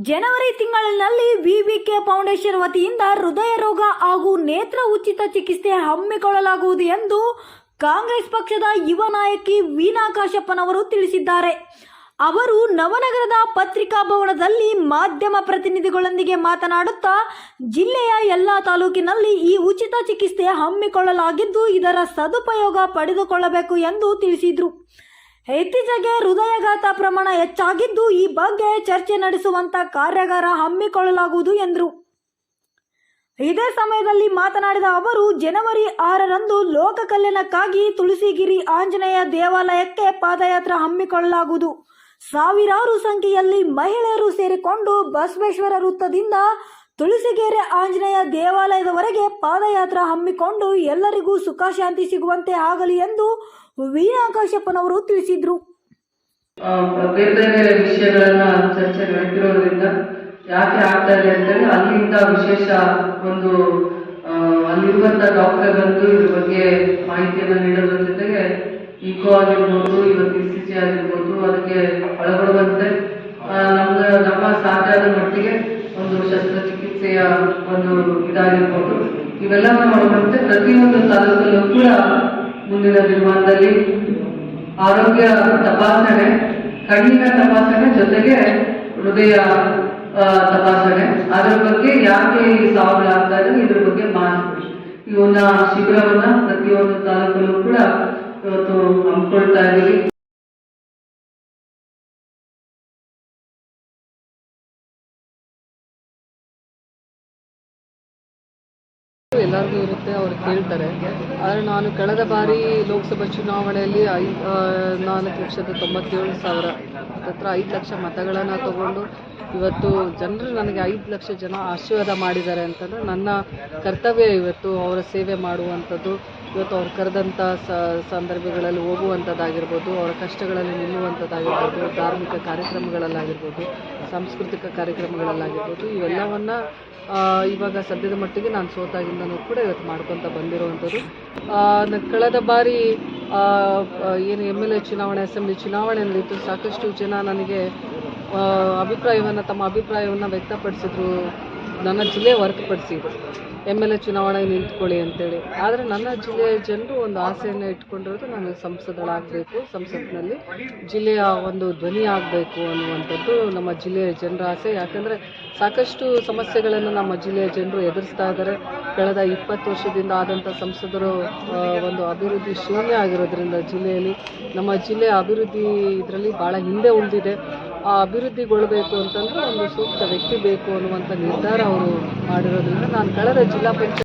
ಜನವರಿ ತಿಂಗಳಿನಲ್ಲಿ ವಿವಿಕೆ ಫೌಂಡೇಶನ್ ವತಿಯಿಂದ ಹೃದಯ ರೋಗ ಹಾಗೂ ನೇತ್ರ ಉಚಿತ ಚಿಕಿತ್ಸೆ ಹಮ್ಮಿಕೊಳ್ಳಲಾಗುವುದು ಎಂದು ಕಾಂಗ್ರೆಸ್ ಪಕ್ಷದ ಯುವ ನಾಯಕಿ ವೀಣಾ ಕಾಶಪ್ಪನವರು ತಿಳಿಸಿದ್ದಾರೆ. ಅವರು ನವನಗರದ ಪತ್ರಿಕಾ ಭವನದಲ್ಲಿ ಮಾಧ್ಯಮ ಪ್ರತಿನಿಧಿಗಳೊಂದಿಗೆ ಮಾತನಾಡುತ್ತಾ ಜಿಲ್ಲೆಯ ಎಲ್ಲ ತಾಲೂಕಿನಲ್ಲಿ ಈ ಉಚಿತ ಚಿಕಿತ್ಸೆ ಹಮ್ಮಿಕೊಳ್ಳಲಾಗಿದ್ದು ಇದರ ಸದುಪಯೋಗ ಪಡೆದುಕೊಳ್ಳಬೇಕು ಎಂದು ತಿಳಿಸಿದರು. ಇತ್ತೀಚೆಗೆ ಹೃದಯಾಘಾತ ಪ್ರಮಾಣ ಹೆಚ್ಚಾಗಿದ್ದು ಈ ಬಗ್ಗೆ ಚರ್ಚೆ ನಡೆಸುವಂತ ಕಾರ್ಯಾಗಾರ ಹಮ್ಮಿಕೊಳ್ಳಲಾಗುವುದು ಎಂದರು. ಇದೇ ಸಮಯದಲ್ಲಿ ಮಾತನಾಡಿದ ಅವರು ಜನವರಿ 6ರಂದು ಲೋಕ ಕಲ್ಯಾಣಕ್ಕಾಗಿ ತುಳಸಿಗಿರಿ ಆಂಜನೇಯ ದೇವಾಲಯಕ್ಕೆ ಪಾದಯಾತ್ರೆ ಹಮ್ಮಿಕೊಳ್ಳಲಾಗುವುದು. ಸಾವಿರಾರು ಸಂಖ್ಯೆಯಲ್ಲಿ ಮಹಿಳೆಯರು ಸೇರಿಕೊಂಡು ಬಸವೇಶ್ವರ ವೃತ್ತದಿಂದ ತುಳಸಿಗೆರೆ ಆಂಜನೇಯ ದೇವಾಲಯದವರೆಗೆ ಪಾದಯಾತ್ರೆ ಹಮ್ಮಿಕೊಂಡು ಎಲ್ಲರಿಗೂ ಸುಖ ಶಾಂತಿ ಸಿಗುವಂತೆ ಆಗಲಿ ಎಂದು ವೀಣಾ ಕಾಶಪ್ಪನವರು ತಿಳಿಸಿದರು. ಬೇರೆ ಬೇರೆ ವಿಷಯಗಳನ್ನ ಚರ್ಚೆ ನಡೆದಿರೋದ್ರಿಂದ ಯಾಕೆ ಆಗ್ತಾ ಇದೆ ಅಂತೇಳಿ ಅಲ್ಲಿಂದ ವಿಶೇಷ ಒಂದು ಅಲ್ಲಿರುವಂತ ಡಾಕ್ಟರ್ ಬಂದು ಇದ್ರ ಬಗ್ಗೆ ಮಾಹಿತಿಯನ್ನು ನೀಡೋದ್ರ ಜೊತೆಗೆ ಇಕೋ ಆಗಿರ್ಬೋದು, ಇವತ್ತು ECG ಆಗಿರ್ಬೋದು, ಅದಕ್ಕೆ ಒಳಗೊಳ್ಳುವಂತೆ ನಮ್ಮ ಸಾಧ್ಯಾದ ಮಟ್ಟಿಗೆ ಒಂದು ಶಸ್ತ್ರಚಿಕಿತ್ಸೆಯ ಒಂದು ಇದಾಗಿರ್ಬೋದು, ಇವೆಲ್ಲವನ್ನ ಮಾಡುವಂತೆ ಪ್ರತಿಯೊಂದು ತಾಲೂಕಲ್ಲೂ ಕೂಡ ಮುಂದಿನ ದಿನಮಾನದಲ್ಲಿ ಆರೋಗ್ಯ ತಪಾಸಣೆ, ಕಣ್ಣಿನ ತಪಾಸಣೆ ಜೊತೆಗೆ ಹೃದಯ ತಪಾಸಣೆ, ಅದರ ಬಗ್ಗೆ ಯಾಕೆ ಈ ಸಾವುಗಳಾಗ್ತಾ ಇದೆ ಇದ್ರ ಬಗ್ಗೆ ಮಾಹಿತಿ ಇವನ್ನ ಶಿಬಿರವನ್ನ ಪ್ರತಿಯೊಂದು ತಾಲೂಕಲ್ಲೂ ಕೂಡ ಇವತ್ತು ಹಮ್ಮಿಕೊಳ್ತಾ ಇದ್ದೀವಿ. ಎಲ್ಲರಿಗೂ ಇರುತ್ತೆ, ಅವ್ರು ಕೇಳ್ತಾರೆ. ಆದರೆ ನಾನು ಕಳೆದ ಬಾರಿ ಲೋಕಸಭಾ ಚುನಾವಣೆಯಲ್ಲಿ 4,97,000 ಹತ್ರ 5 ಲಕ್ಷ ಮತಗಳನ್ನು ತಗೊಂಡು ಇವತ್ತು ಜನರು ನನಗೆ 5 ಲಕ್ಷ ಜನ ಆಶೀರ್ವಾದ ಮಾಡಿದ್ದಾರೆ ಅಂತಂದರೆ ನನ್ನ ಕರ್ತವ್ಯ ಇವತ್ತು ಅವರ ಸೇವೆ ಮಾಡುವಂಥದ್ದು. ಇವತ್ತು ಅವ್ರು ಕರೆದಂಥ ಸಂದರ್ಭಗಳಲ್ಲಿ ಹೋಗುವಂಥದ್ದಾಗಿರ್ಬೋದು, ಅವರ ಕಷ್ಟಗಳಲ್ಲಿ ನಿಲ್ಲುವಂಥದ್ದಾಗಿರ್ಬೋದು, ಧಾರ್ಮಿಕ ಕಾರ್ಯಕ್ರಮಗಳಲ್ಲಾಗಿರ್ಬೋದು, ಸಾಂಸ್ಕೃತಿಕ ಕಾರ್ಯಕ್ರಮಗಳಲ್ಲಾಗಿರ್ಬೋದು, ಇವೆಲ್ಲವನ್ನು ಇವಾಗ ಸದ್ಯದ ಮಟ್ಟಿಗೆ ನಾನು ಸೋತಾಗಿಂದನೂ ಕೂಡ ಇವತ್ತು ಮಾಡ್ಕೊತ ಬಂದಿರುವಂಥದ್ದು. ಕಳೆದ ಬಾರಿ ಏನು MLA ಚುನಾವಣೆ, ಅಸೆಂಬ್ಲಿ ಚುನಾವಣೆ ನಡೆಯಿತು. ಸಾಕಷ್ಟು ಜನ ನನಗೆ ತಮ್ಮ ಅಭಿಪ್ರಾಯವನ್ನು ವ್ಯಕ್ತಪಡಿಸಿದ್ರು, ನನ್ನ ಜಿಲ್ಲೆ ಹೊರತುಪಡಿಸಿದ್ರು MLA ಚುನಾವಣೆ ನಿಂತ್ಕೊಳ್ಳಿ ಅಂತೇಳಿ. ಆದರೆ ನನ್ನ ಜಿಲ್ಲೆಯ ಜನರು ಒಂದು ಆಸೆಯನ್ನು ಇಟ್ಕೊಂಡಿರೋದು, ನಾನು ಸಂಸದಳಾಗಬೇಕು, ಸಂಸತ್ತಿನಲ್ಲಿ ಜಿಲ್ಲೆಯ ಒಂದು ಧ್ವನಿ ಆಗಬೇಕು ಅನ್ನುವಂಥದ್ದು ನಮ್ಮ ಜಿಲ್ಲೆಯ ಜನರ ಆಸೆ. ಯಾಕಂದರೆ ಸಾಕಷ್ಟು ಸಮಸ್ಯೆಗಳನ್ನು ನಮ್ಮ ಜಿಲ್ಲೆಯ ಜನರು ಎದುರಿಸ್ತಾ ಇದ್ದಾರೆ. ಕಳೆದ 20 ವರ್ಷದಿಂದ ಆದಂಥ ಸಂಸದರು ಒಂದು ಅಭಿವೃದ್ಧಿ ಶೂನ್ಯ ಆಗಿರೋದ್ರಿಂದ ಜಿಲ್ಲೆಯಲ್ಲಿ ನಮ್ಮ ಜಿಲ್ಲೆಯ ಅಭಿವೃದ್ಧಿ ಇದರಲ್ಲಿ ಭಾಳ ಹಿಂದೆ ಉಳಿದಿದೆ. ಆ ಅಭಿವೃದ್ಧಿಗೊಳ್ಳಬೇಕು ಅಂತಂದರೆ ಒಂದು ಸೂಕ್ತ ವ್ಯಕ್ತಿ ಬೇಕು ಅನ್ನುವಂಥ ನಿರ್ಧಾರ ಅವರು ಮಾಡಿರೋದ್ರಿಂದ ನಾನು ಕಳೆದ ಜಿಲ್ಲಾ ಪಂಚಾಯತ್